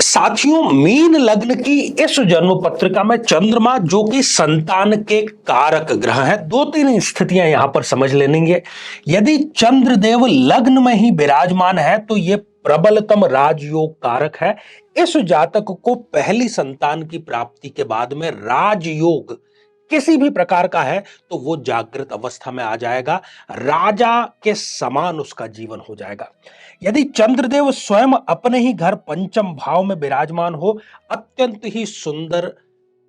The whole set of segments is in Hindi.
साथियों, मीन लग्न की इस जन्म पत्रिका में चंद्रमा जो कि संतान के कारक ग्रह है, दो तीन स्थितियां यहां पर समझ लेंगे। यदि चंद्रदेव लग्न में ही विराजमान है तो यह प्रबलतम राजयोग कारक है। इस जातक को पहली संतान की प्राप्ति के बाद में राजयोग किसी भी प्रकार का है तो वो जागृत अवस्था में आ जाएगा, राजा के समान उसका जीवन हो जाएगा। यदि चंद्रदेव स्वयं अपने ही घर पंचम भाव में विराजमान हो, अत्यंत ही सुंदर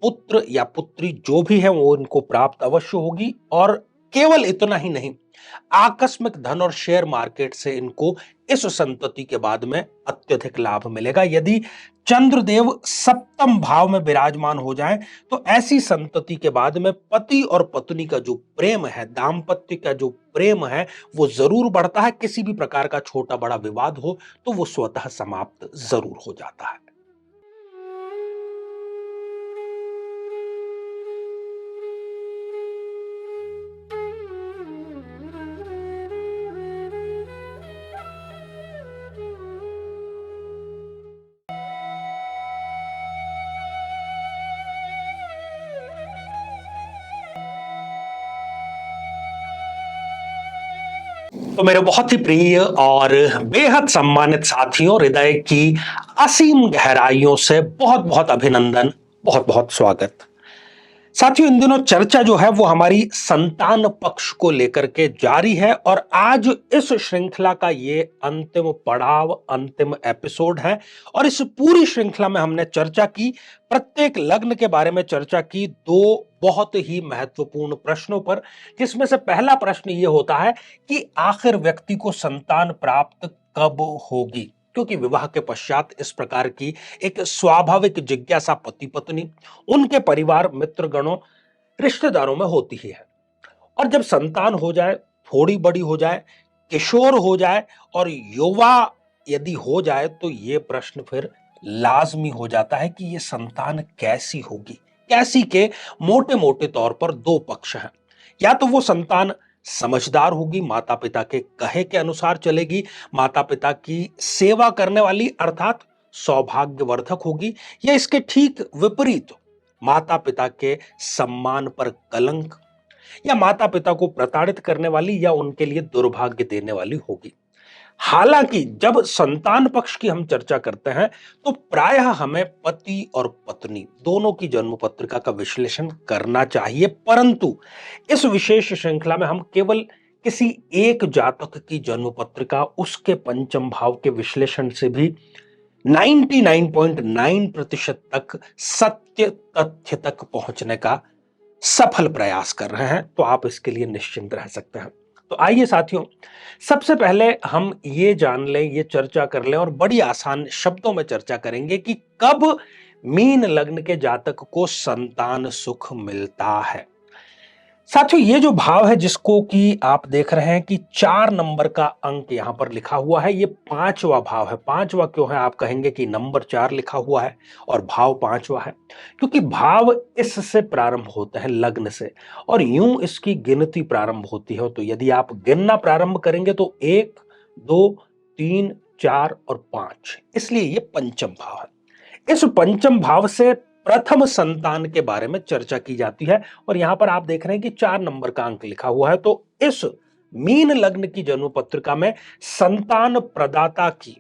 पुत्र या पुत्री जो भी है वो इनको प्राप्त अवश्य होगी। और केवल इतना ही नहीं, आकस्मिक धन और शेयर मार्केट से इनको इस संतति के बाद में अत्यधिक लाभ मिलेगा। यदि चंद्रदेव सप्तम भाव में विराजमान हो जाए तो ऐसी संतति के बाद में पति और पत्नी का जो प्रेम है, दाम्पत्य का जो प्रेम है, वो जरूर बढ़ता है। किसी भी प्रकार का छोटा बड़ा विवाद हो तो वो स्वतः समाप्त जरूर हो जाता है। तो मेरे बहुत ही प्रिय और बेहद सम्मानित साथियों, हृदय की असीम गहराइयों से बहुत बहुत अभिनंदन, बहुत बहुत स्वागत। साथियों, इन दिनों चर्चा जो है वो हमारी संतान पक्ष को लेकर के जारी है और आज इस श्रृंखला का ये अंतिम पड़ाव, अंतिम एपिसोड है। और इस पूरी श्रृंखला में हमने चर्चा की, प्रत्येक लग्न के बारे में चर्चा की, दो बहुत ही महत्वपूर्ण प्रश्नों पर, जिसमें से पहला प्रश्न ये होता है कि आखिर व्यक्ति को संतान प्राप्त कब होगी, क्योंकि विवाह के पश्चात इस प्रकार की एक स्वाभाविक जिज्ञासा पति पत्नी, उनके परिवार, मित्रगणों, रिश्तेदारों में होती ही है। और जब संतान हो जाए, थोड़ी बड़ी हो जाए, किशोर हो जाए और युवा यदि हो जाए तो यह प्रश्न फिर लाजमी हो जाता है कि यह संतान कैसी होगी। कैसी के मोटे मोटे तौर पर दो पक्ष हैं। या तो वो संतान समझदार होगी, माता पिता के कहे के अनुसार चलेगी, माता पिता की सेवा करने वाली अर्थात सौभाग्यवर्धक होगी, या इसके ठीक विपरीत माता पिता के सम्मान पर कलंक, या माता पिता को प्रताड़ित करने वाली या उनके लिए दुर्भाग्य देने वाली होगी। हालांकि जब संतान पक्ष की हम चर्चा करते हैं तो प्रायः हमें पति और पत्नी दोनों की जन्म पत्रिका का विश्लेषण करना चाहिए, परंतु इस विशेष श्रृंखला में हम केवल किसी एक जातक की जन्म पत्रिका, उसके पंचम भाव के विश्लेषण से भी 99.9% तक सत्य तथ्य तक पहुंचने का सफल प्रयास कर रहे हैं, तो आप इसके लिए निश्चिंत रह सकते हैं। तो आइए साथियों, सबसे पहले हम ये जान लें, ये चर्चा कर लें और बड़ी आसान शब्दों में चर्चा करेंगे कि कब मीन लग्न के जातक को संतान सुख मिलता है। साथियों, ये जो भाव है जिसको कि आप देख रहे हैं कि 4 नंबर का अंक यहां पर लिखा हुआ है, ये पांचवा भाव है। पांचवा क्यों है? आप कहेंगे कि नंबर 4 लिखा हुआ है और भाव पांचवा है, क्योंकि भाव इससे प्रारंभ होता है, लग्न से, और यूं इसकी गिनती प्रारंभ होती है। तो यदि आप गिनना प्रारंभ करेंगे तो 1, 2, 3, 4 और 5, इसलिए ये पंचम भाव है। इस पंचम भाव से प्रथम संतान के बारे में चर्चा की जाती है और यहां पर आप देख रहे हैं कि 4 नंबर का अंक लिखा हुआ है। तो इस मीन लग्न की जन्म पत्रिका में संतान प्रदाता की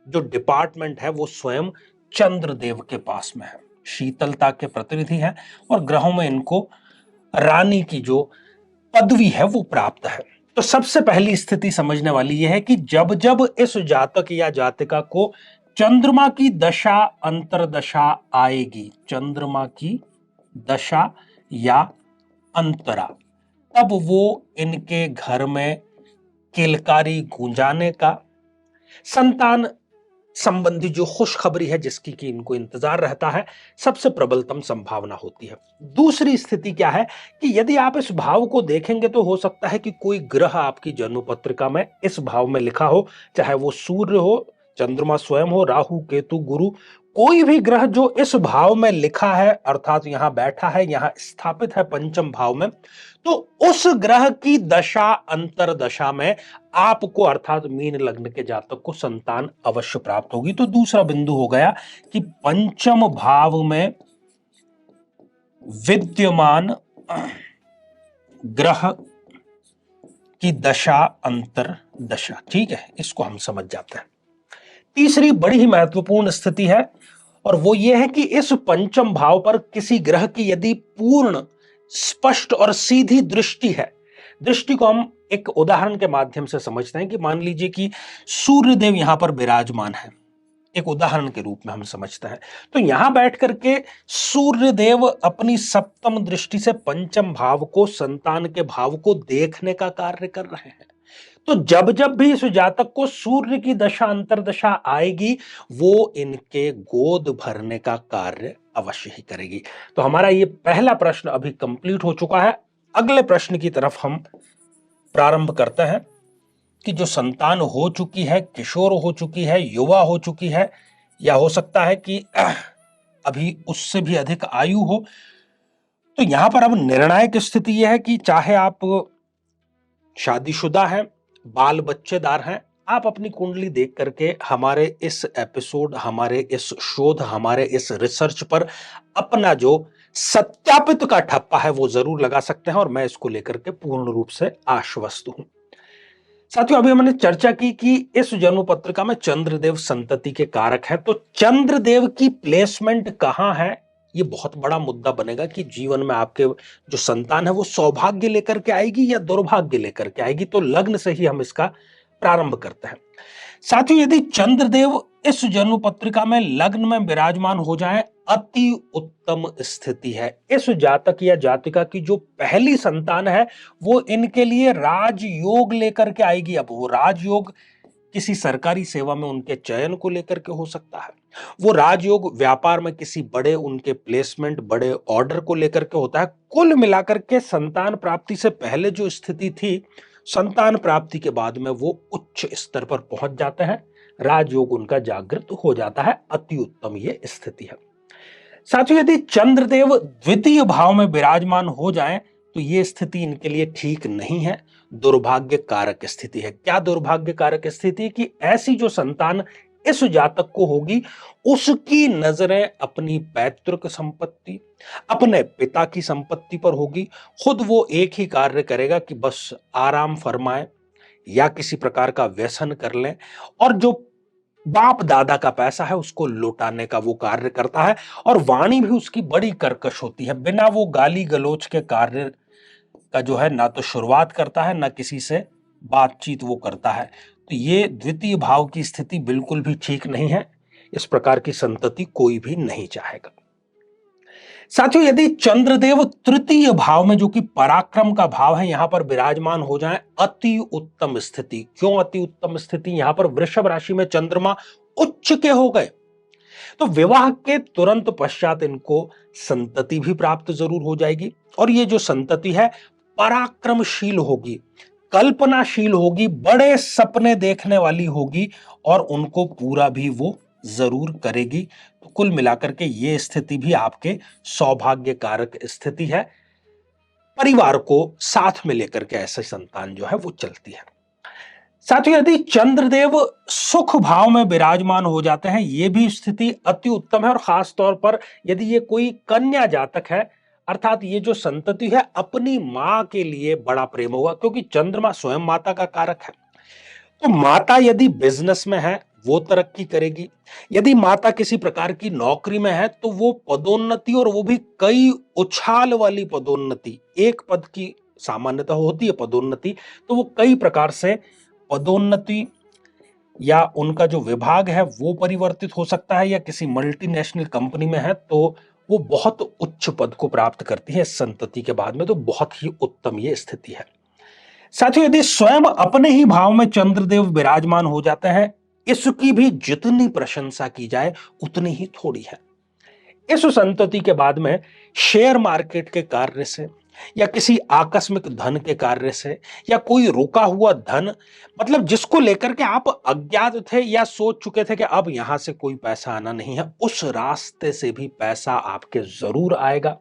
जो डिपार्टमेंट है वो स्वयं चंद्रदेव के पास में है, शीतलता के प्रतिनिधि हैं और ग्रहों में इनको रानी की जो पदवी है वो प्राप्त है। तो सबसे पहली स्थिति समझने वाली यह है कि जब जब इस जातक या जातिका को चंद्रमा की दशा अंतरदशा आएगी, चंद्रमा की दशा या अंतरा, तब वो इनके घर में किलकारी गूंजाने का, संतान संबंधी जो खुशखबरी है जिसकी कि इनको इंतजार रहता है, सबसे प्रबलतम संभावना होती है। दूसरी स्थिति क्या है कि यदि आप इस भाव को देखेंगे तो हो सकता है कि कोई ग्रह आपकी जन्म पत्रिका में इस भाव में लिखा हो, चाहे वो सूर्य हो, चंद्रमा स्वयं हो, राहु, केतु, गुरु, कोई भी ग्रह जो इस भाव में लिखा है अर्थात यहां बैठा है, यहां स्थापित है पंचम भाव में, तो उस ग्रह की दशा अंतरदशा में आपको अर्थात मीन लग्न के जातक को संतान अवश्य प्राप्त होगी। तो दूसरा बिंदु हो गया कि पंचम भाव में विद्यमान ग्रह की दशा अंतर दशा, ठीक है, इसको हम समझ जाते हैं। तीसरी बड़ी ही महत्वपूर्ण स्थिति है और वो ये है कि इस पंचम भाव पर किसी ग्रह की यदि पूर्ण, स्पष्ट और सीधी दृष्टि है। दृष्टि को हम एक उदाहरण के माध्यम से समझते हैं कि मान लीजिए कि सूर्यदेव यहां पर विराजमान है, एक उदाहरण के रूप में हम समझते हैं। तो यहां बैठ करके सूर्यदेव अपनी सप्तम दृष्टि से पंचम भाव को, संतान के भाव को देखने का कार्य कर रहे हैं। तो जब जब भी इस जातक को सूर्य की दशा अंतरदशा आएगी, वो इनके गोद भरने का कार्य अवश्य ही करेगी। तो हमारा ये पहला प्रश्न अभी कंप्लीट हो चुका है। अगले प्रश्न की तरफ हम प्रारंभ करते हैं कि जो संतान हो चुकी है, किशोर हो चुकी है, युवा हो चुकी है, या हो सकता है कि अभी उससे भी अधिक आयु हो, तो यहां पर अब निर्णायक स्थिति यह है कि चाहे आप शादीशुदा हैं, बाल बच्चेदार हैं, आप अपनी कुंडली देख करके हमारे इस एपिसोड, हमारे इस शोध, हमारे इस रिसर्च पर अपना जो सत्यापित का ठप्पा है वो जरूर लगा सकते हैं और मैं इसको लेकर के पूर्ण रूप से आश्वस्त हूं। साथियों, अभी हमने चर्चा की कि इस जन्म पत्रिका में चंद्रदेव संतति के कारक है। तो चंद्रदेव की प्लेसमेंट कहां है, ये बहुत बड़ा मुद्दा बनेगा कि जीवन में आपके जो संतान है वो सौभाग्य लेकर के आएगी या दुर्भाग्य लेकर के आएगी। तो लग्न से ही हम इसका प्रारंभ करते हैं। साथियों, यदि चंद्रदेव इस जन्म पत्रिका में लग्न में विराजमान हो जाएं, अति उत्तम स्थिति है। इस जातक या जातिका की जो पहली संतान है वो इनके लिए राजयोग लेकर के आएगी। अब वो राजयोग किसी सरकारी सेवा में उनके चयन को लेकर के हो सकता है, वो राजयोग व्यापार में किसी बड़े उनके प्लेसमेंट, बड़े ऑर्डर को लेकर के होता है। कुल मिलाकर के संतान प्राप्ति से पहले जो स्थिति थी, संतान प्राप्ति के बाद में वो उच्च स्तर पर पहुंच जाते हैं, राजयोग उनका जागृत हो जाता है। अति उत्तम ये स्थिति है। साथियों, यदि चंद्रदेव द्वितीय भाव में विराजमान हो जाएं तो ये स्थिति इनके लिए ठीक नहीं है, दुर्भाग्य कारक स्थिति है। क्या दुर्भाग्य कारक स्थिति? कि ऐसी जो संतान इस जातक को होगी, उसकी नजरें अपनी पैतृक संपत्ति, अपने पिता की संपत्ति पर होगी। खुद वो एक ही कार्य करेगा कि बस आराम फरमाए या किसी प्रकार का व्यसन कर ले, और जो बाप दादा का पैसा है उसको लौटाने का वो कार्य करता है। और वाणी भी उसकी बड़ी कर्कश होती है, बिना वो गाली गलोच के कार्य का जो है ना तो शुरुआत करता है, ना किसी से बातचीत वो करता है। तो ये द्वितीय भाव की स्थिति बिल्कुल भी ठीक नहीं है। इस प्रकार की संतति कोई भी नहीं चाहेगा। साथियों, यदि चंद्रदेव तृतीय भाव में, जो कि पराक्रम का भाव है, यहां पर विराजमान हो जाए, अति उत्तम स्थिति। क्यों अति उत्तम स्थिति? यहां पर वृषभ राशि में चंद्रमा उच्च के हो गए, तो विवाह के तुरंत पश्चात इनको संतति भी प्राप्त जरूर हो जाएगी। और ये जो संतति है पराक्रमशील होगी, कल्पनाशील होगी, बड़े सपने देखने वाली होगी और उनको पूरा भी वो जरूर करेगी। तो कुल मिलाकर के ये स्थिति भी आपके सौभाग्य कारक स्थिति है। परिवार को साथ में लेकर के ऐसे संतान जो है वो चलती है। साथियों, यदि चंद्रदेव सुख भाव में विराजमान हो जाते हैं, यह भी स्थिति अति उत्तम है। और खास तौर पर यदि ये कोई कन्या जातक है, अर्थात ये जो संतति है अपनी मां के लिए बड़ा प्रेम होगा, क्योंकि चंद्रमा स्वयं माता का कारक है। तो माता यदि बिजनेस में है वो तरक्की करेगी, यदि माता किसी प्रकार की नौकरी में है तो वो पदोन्नति, और वो भी कई उछाल वाली पदोन्नति, एक पद की सामान्यतः होती है पदोन्नति, तो वो कई प्रकार से पदोन्नति या उनका जो विभाग है वो परिवर्तित हो सकता है, या किसी मल्टीनेशनल कंपनी में है तो वो बहुत उच्च पद को प्राप्त करती है संतति के बाद में। तो बहुत ही उत्तम ये स्थिति है। साथियों, यदि स्वयं अपने ही भाव में चंद्रदेव विराजमान हो जाते हैं, इसकी भी जितनी प्रशंसा की जाए उतनी ही थोड़ी है। इस संतति के बाद में शेयर मार्केट के कार्य से, या किसी आकस्मिक धन के कार्य से, या कोई रुका हुआ धन, मतलब जिसको लेकर के आप अज्ञात थे या सोच चुके थे कि अब यहां से कोई पैसा आना नहीं है, उस रास्ते से भी पैसा आपके जरूर आएगा।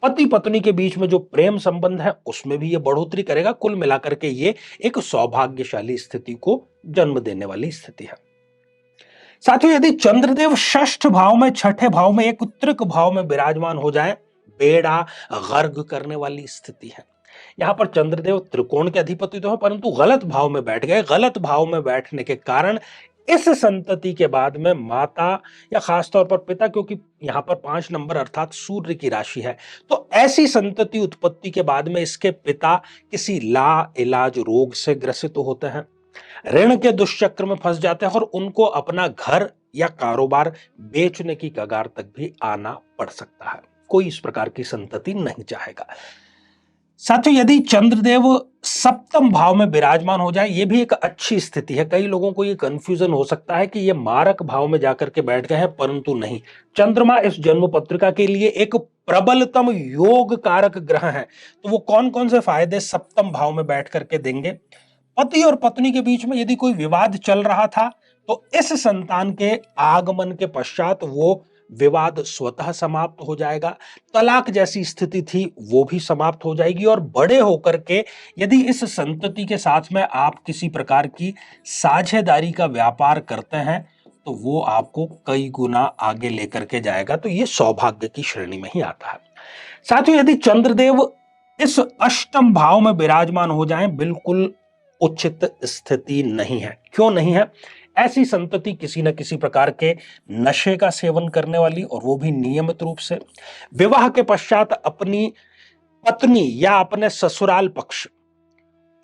पति पत्नी के बीच में जो प्रेम संबंध है उसमें भी ये बढ़ोतरी करेगा। कुल मिलाकर के ये एक सौभाग्यशाली स्थिति को जन्म देने वाली स्थिति है। साथियों, यदि चंद्रदेव षष्ठ भाव में, छठे भाव में, एक उत्तरक भाव में विराजमान हो जाए, बेड़ा गर्ग करने वाली स्थिति है। यहां पर चंद्रदेव त्रिकोण के अधिपति तो है, परंतु गलत भाव में बैठ गए। गलत भाव में बैठने के कारण इस संतति के बाद में माता या खासतौर पर पिता, क्योंकि यहां पर 5 नंबर अर्थात सूर्य की राशि है, तो ऐसी संतति उत्पत्ति के बाद में इसके पिता किसी ला इलाज रोग से ग्रसित होते हैं, ऋण के दुष्चक्र में फंस जाते हैं और उनको अपना घर या कारोबार बेचने की कगार तक भी आना पड़ सकता है। कोई इस प्रकार की संतति नहीं चाहेगा। साथियों, यदि चंद्रदेव सप्तम भाव में विराजमान हो जाए, यह भी एक अच्छी स्थिति है। कई लोगों को यह कंफ्यूजन हो सकता है कि यह मारक भाव में जाकर के बैठ गए हैं, परंतु नहीं। चंद्रमा इस जन्म पत्रिका के लिए एक प्रबलतम योग कारक ग्रह है। तो वो कौन कौन से फायदे सप्तम भाव में बैठ करके देंगे? पति और पत्नी के बीच में यदि कोई विवाद चल रहा था, तो इस संतान के आगमन के पश्चात वो विवाद स्वतः समाप्त हो जाएगा। तलाक जैसी स्थिति थी वो भी समाप्त हो जाएगी। और बड़े होकर के यदि इस संतति के साथ में आप किसी प्रकार की साझेदारी का व्यापार करते हैं, तो वो आपको कई गुना आगे लेकर के जाएगा। तो ये सौभाग्य की श्रेणी में ही आता है। साथियों, यदि चंद्रदेव इस अष्टम भाव में विराजमान हो जाएं, बिल्कुल उचित स्थिति नहीं है। क्यों नहीं है? ऐसी संतति किसी न किसी प्रकार के नशे का सेवन करने वाली, और वो भी नियमित रूप से, विवाह के पश्चात अपनी पत्नी या अपने ससुराल पक्ष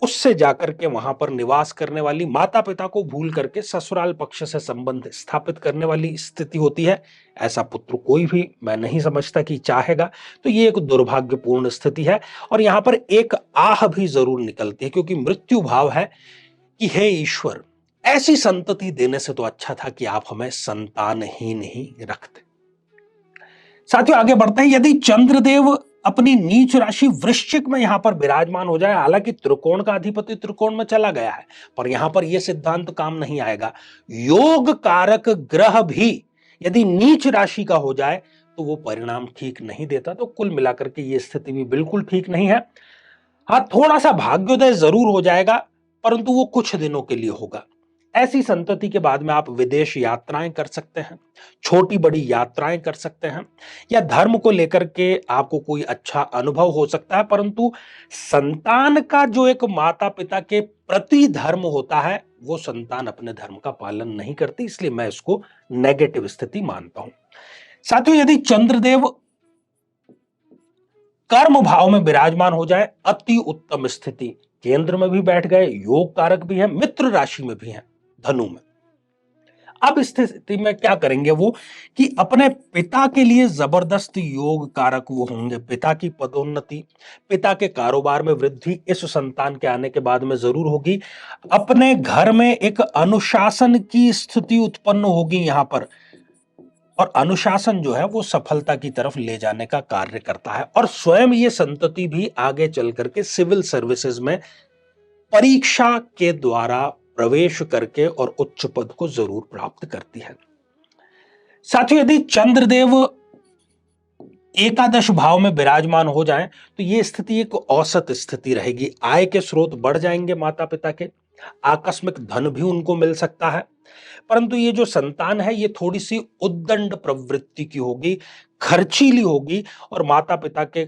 उससे जाकर के वहां पर निवास करने वाली, माता पिता को भूल करके ससुराल पक्ष से संबंध स्थापित करने वाली स्थिति होती है। ऐसा पुत्र कोई भी, मैं नहीं समझता कि चाहेगा। तो ये एक दुर्भाग्यपूर्ण स्थिति है। और यहां पर एक आह भी जरूर निकलती है, क्योंकि मृत्यु भाव है कि हे ईश्वर, ऐसी संतति देने से तो अच्छा था कि आप हमें संतान ही नहीं रखते। साथियों, आगे बढ़ते हैं। यदि चंद्रदेव अपनी नीच राशि वृश्चिक में यहां पर विराजमान हो जाए, हालांकि त्रिकोण का अधिपति त्रिकोण में चला गया है, पर यहां पर यह सिद्धांत काम नहीं आएगा। योग कारक ग्रह भी यदि नीच राशि का हो जाए तो वो परिणाम ठीक नहीं देता। तो कुल मिलाकर के ये स्थिति भी बिल्कुल ठीक नहीं है। हाँ, थोड़ा सा भाग्योदय जरूर हो जाएगा, परंतु वो कुछ दिनों के लिए होगा। ऐसी संतति के बाद में आप विदेश यात्राएं कर सकते हैं, छोटी बड़ी यात्राएं कर सकते हैं, या धर्म को लेकर के आपको कोई अच्छा अनुभव हो सकता है। परंतु संतान का जो एक माता पिता के प्रति धर्म होता है, वो संतान अपने धर्म का पालन नहीं करती, इसलिए मैं इसको नेगेटिव स्थिति मानता हूं। साथियों, यदि चंद्रदेव कर्म भाव में विराजमान हो जाए, अति उत्तम स्थिति। केंद्र में भी बैठ गए, योग कारक भी है, मित्र राशि में भी है, धनु में। अब इस स्थिति में क्या करेंगे वो, कि अपने पिता के लिए जबरदस्त योग कारक वो होंगे। पिता की पदोन्नति, पिता के कारोबार में वृद्धि इस संतान के आने के बाद में जरूर होगी। अपने घर में एक अनुशासन की स्थिति उत्पन्न होगी यहां पर, और अनुशासन जो है वो सफलता की तरफ ले जाने का कार्य करता है। और स्वयं ये संतति भी आगे चल करके सिविल सर्विसेज में परीक्षा के द्वारा प्रवेश करके और उच्च पद को जरूर प्राप्त करती है। साथियों, यदि चंद्रदेव एकादश भाव में विराजमान हो जाएं, तो यह स्थिति एक औसत स्थिति रहेगी। आय के स्रोत बढ़ जाएंगे माता पिता के, आकस्मिक धन भी उनको मिल सकता है, परंतु ये जो संतान है ये थोड़ी सी उद्दंड प्रवृत्ति की होगी, खर्चीली होगी, और माता पिता के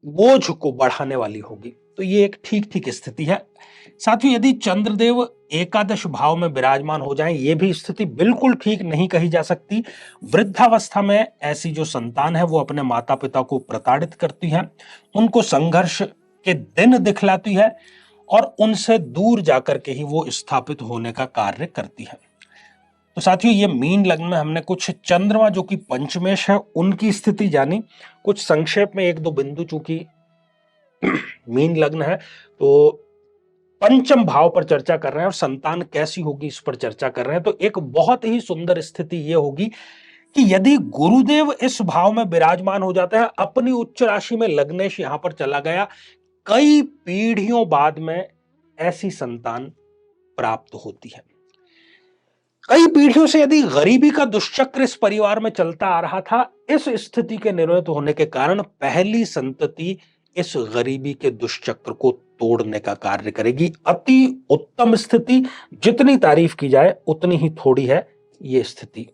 बोझ को बढ़ाने वाली होगी। तो ये एक ठीक ठीक स्थिति है। साथियों, यदि चंद्रदेव एकादश भाव में विराजमान हो जाएं, ये भी स्थिति बिल्कुल ठीक नहीं कही जा सकती। वृद्धावस्था में ऐसी जो संतान है वो अपने माता पिता को प्रताड़ित करती है, उनको संघर्ष के दिन दिखलाती है, और उनसे दूर जाकर के ही वो स्थापित होने का कार्य करती है। तो साथियों, ये मीन लग्न में हमने कुछ चंद्रमा जो कि पंचमेश है उनकी स्थिति जानी। कुछ संक्षेप में एक दो बिंदु, चूंकि मीन लग्न है तो पंचम भाव पर चर्चा कर रहे हैं और संतान कैसी होगी इस पर चर्चा कर रहे हैं। तो एक बहुत ही सुंदर स्थिति यह होगी कि यदि गुरुदेव इस भाव में विराजमान हो जाते हैं, अपनी उच्च राशि में लग्नेश यहां पर चला गया, कई पीढ़ियों बाद में ऐसी संतान प्राप्त होती है। कई पीढ़ियों से यदि गरीबी का दुष्चक्र इस परिवार में चलता आ रहा था, इस स्थिति के निर्मित होने के कारण पहली संतति इस गरीबी के दुष्चक्र को तोड़ने का कार्य करेगी। अति उत्तम स्थिति, जितनी तारीफ की जाए उतनी ही थोड़ी है ये स्थिति।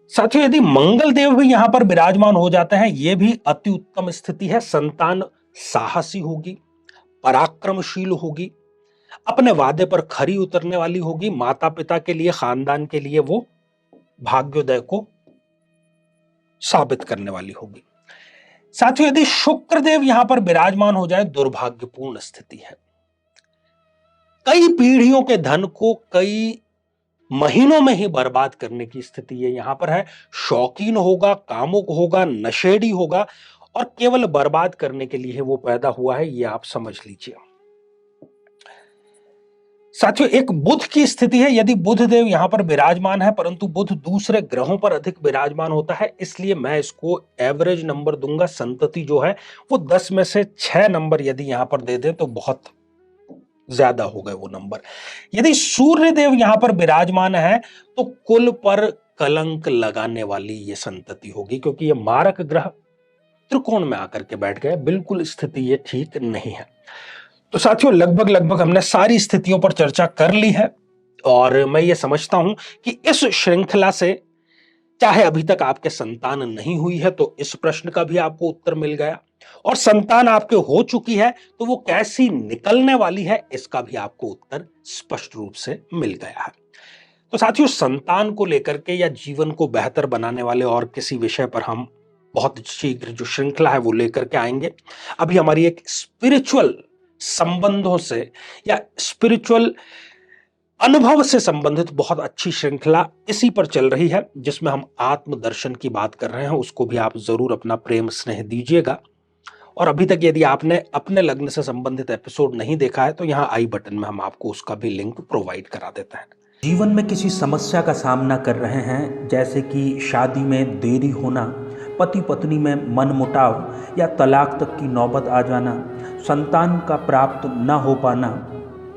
साथियों, यदि मंगल देव भी यहां पर विराजमान हो जाते हैं, यह भी अति उत्तम स्थिति है। संतान साहसी होगी, पराक्रमशील होगी, अपने वादे पर खरी उतरने वाली होगी, माता पिता के लिए, खानदान के लिए वो भाग्योदय को साबित करने वाली होगी। साथियों, यदि शुक्रदेव यहां पर विराजमान हो जाए, दुर्भाग्यपूर्ण स्थिति है। कई पीढ़ियों के धन को कई महीनों में ही बर्बाद करने की स्थिति ये यहां पर है। शौकीन होगा, कामुक होगा, नशेड़ी होगा और केवल बर्बाद करने के लिए वो पैदा हुआ है, ये आप समझ लीजिए। साथियों, एक बुध की स्थिति है। यदि बुध देव यहां पर विराजमान है, परंतु बुध दूसरे ग्रहों पर अधिक विराजमान होता है, इसलिए मैं इसको एवरेज नंबर दूंगा। संतति जो है वो 10 में से 6 नंबर यदि यहां पर दे दे तो बहुत ज्यादा हो गए वो नंबर। यदि सूर्य देव यहां पर विराजमान है तो कुल पर कलंक लगाने वाली ये संतति होगी, क्योंकि ये मारक ग्रह त्रिकोण में आकर के बैठ गए। बिल्कुल स्थिति ये ठीक नहीं है। तो साथियों, लगभग हमने सारी स्थितियों पर चर्चा कर ली है और मैं ये समझता हूं कि इस श्रृंखला से चाहे अभी तक आपके संतान नहीं हुई है तो इस प्रश्न का भी आपको उत्तर मिल गया, और संतान आपके हो चुकी है तो वो कैसी निकलने वाली है इसका भी आपको उत्तर स्पष्ट रूप से मिल गया है। तो साथियों, संतान को लेकर के या जीवन को बेहतर बनाने वाले और किसी विषय पर हम बहुत शीघ्र जो श्रृंखला है वो लेकर के आएंगे। अभी हमारी एक स्पिरिचुअल संबंधों से या स्पिरिचुअल अनुभव से संबंधित बहुत अच्छी श्रृंखला इसी पर चल रही है, जिसमें हम आत्मदर्शन की बात कर रहे हैं। उसको भी आप जरूर अपना प्रेम स्नेह दीजिएगा। और अभी तक यदि आपने अपने लग्न से संबंधित एपिसोड नहीं देखा है तो यहाँ आई बटन में हम आपको उसका भी लिंक प्रोवाइड करा देते हैं। जीवन में किसी समस्या का सामना कर रहे हैं, जैसे कि शादी में देरी होना, पति पत्नी में मनमुटाव या तलाक तक की नौबत आ जाना, संतान का प्राप्त न हो पाना,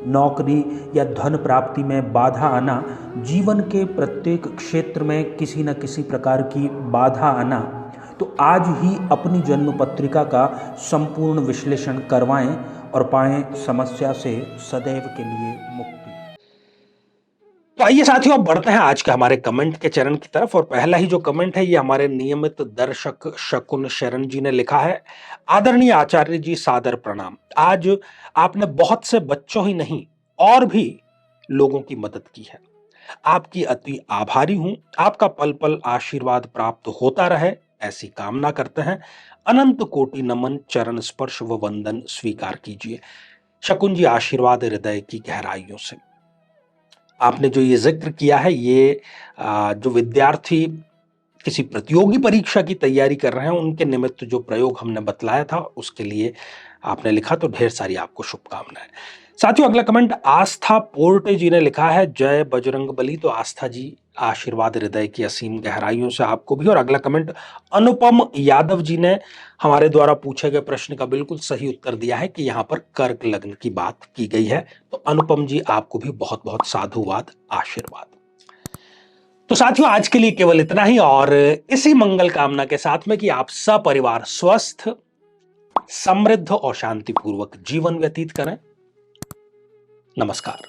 नौकरी या धन प्राप्ति में बाधा आना, जीवन के प्रत्येक क्षेत्र में किसी न किसी प्रकार की बाधा आना, तो आज ही अपनी जन्म पत्रिका का संपूर्ण विश्लेषण करवाएं और पाएं समस्या से सदैव के लिए मुक्ति। तो आइए साथियों, अब बढ़ते हैं आज के हमारे कमेंट के चरण की तरफ। और पहला ही जो कमेंट है ये हमारे नियमित दर्शक शकुन शरण जी ने लिखा है। आदरणीय आचार्य जी, सादर प्रणाम। आज आपने बहुत से बच्चों ही नहीं और भी लोगों की मदद की है। आपकी अति आभारी हूं। आपका पल पल आशीर्वाद प्राप्त होता रहे, ऐसी कामना करते हैं। अनंत कोटि नमन, चरण स्पर्श व वंदन स्वीकार कीजिए। शकुन जी, आशीर्वाद हृदय की गहराइयों से। आपने जो ये जिक्र किया है, ये जो विद्यार्थी किसी प्रतियोगी परीक्षा की तैयारी कर रहे हैं उनके निमित्त जो प्रयोग हमने बतलाया था उसके लिए आपने लिखा, तो ढेर सारी आपको शुभकामनाएं। साथियों, अगला कमेंट आस्था पोर्टे जी ने लिखा है। जय बजरंगबली। तो आस्था जी, आशीर्वाद हृदय की असीम गहराइयों से आपको भी। और अगला कमेंट अनुपम यादव जी ने हमारे द्वारा पूछे गए प्रश्न का बिल्कुल सही उत्तर दिया है कि यहाँ पर कर्क लग्न की बात की गई है। तो अनुपम जी, आपको भी बहुत बहुत साधुवाद, आशीर्वाद। तो साथियों, आज के लिए केवल इतना ही, और इसी मंगल कामना के साथ में कि आप सपरिवार स्वस्थ, समृद्ध और शांतिपूर्वक जीवन व्यतीत करें। नमस्कार।